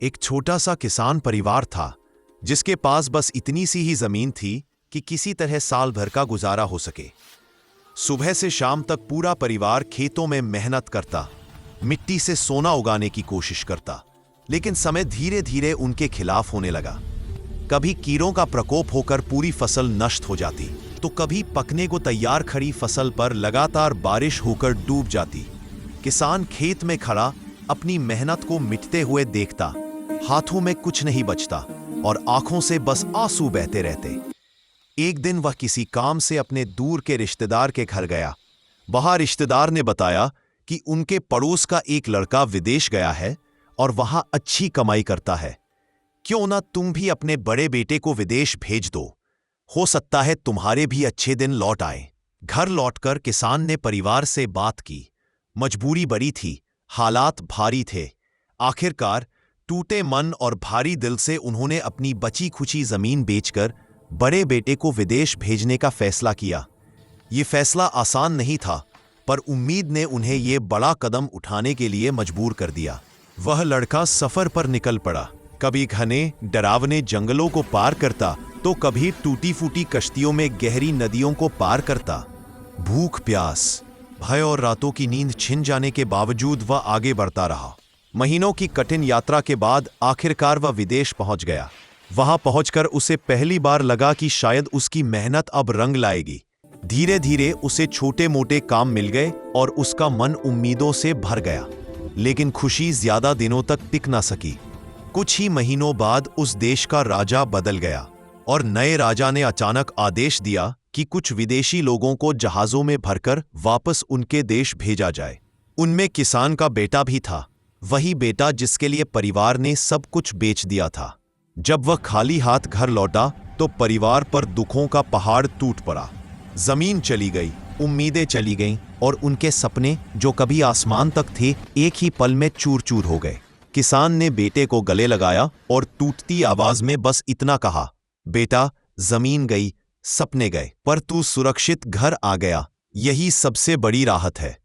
एक छोटा सा किसान परिवार था जिसके पास बस इतनी सी ही जमीन थी कि किसी तरह साल भर का गुजारा हो सके। सुबह से शाम तक पूरा परिवार खेतों में मेहनत करता, मिट्टी से सोना उगाने की कोशिश करता, लेकिन समय धीरे धीरे उनके खिलाफ होने लगा। कभी कीड़ों का प्रकोप होकर पूरी फसल नष्ट हो जाती, तो कभी पकने को तैयार खड़ी फसल पर लगातार बारिश होकर डूब जाती। किसान खेत में खड़ा अपनी मेहनत को मिटते हुए देखता, हाथों में कुछ नहीं बचता और आंखों से बस आंसू बहते रहते। एक दिन वह किसी काम से अपने दूर के रिश्तेदार के घर गया। वहां रिश्तेदार ने बताया कि उनके पड़ोस का एक लड़का विदेश गया है और वहां अच्छी कमाई करता है। क्यों ना तुम भी अपने बड़े बेटे को विदेश भेज दो, हो सकता है तुम्हारे भी अच्छे दिन लौट आए। घर लौटकर किसान ने परिवार से बात की। मजबूरी बड़ी थी, हालात भारी थे। आखिरकार टूटे मन और भारी दिल से उन्होंने अपनी बची खुची जमीन बेचकर बड़े बेटे को विदेश भेजने का फैसला किया। ये फैसला आसान नहीं था, पर उम्मीद ने उन्हें ये बड़ा कदम उठाने के लिए मजबूर कर दिया। वह लड़का सफर पर निकल पड़ा। कभी घने डरावने जंगलों को पार करता, तो कभी टूटी फूटी कश्तियों में गहरी नदियों को पार करता। भूख प्यास, भय और रातों की नींद छिन जाने के बावजूद वह आगे बढ़ता रहा। महीनों की कठिन यात्रा के बाद आखिरकार वह विदेश पहुंच गया। वहां पहुंचकर उसे पहली बार लगा कि शायद उसकी मेहनत अब रंग लाएगी। धीरे धीरे उसे छोटे मोटे काम मिल गए और उसका मन उम्मीदों से भर गया। लेकिन खुशी ज्यादा दिनों तक टिक ना सकी। कुछ ही महीनों बाद उस देश का राजा बदल गया और नए राजा ने अचानक आदेश दिया कि कुछ विदेशी लोगों को जहाजों में भरकर वापस उनके देश भेजा जाए। उनमें किसान का बेटा भी था, वही बेटा जिसके लिए परिवार ने सब कुछ बेच दिया था। जब वह खाली हाथ घर लौटा तो परिवार पर दुखों का पहाड़ टूट पड़ा। जमीन चली गई, उम्मीदें चली गईं और उनके सपने जो कभी आसमान तक थे, एक ही पल में चूर चूर हो गए। किसान ने बेटे को गले लगाया और टूटती आवाज में बस इतना कहा, बेटा, जमीन गई, सपने गए, पर तू सुरक्षित घर आ गया। यही सबसे बड़ी राहत है।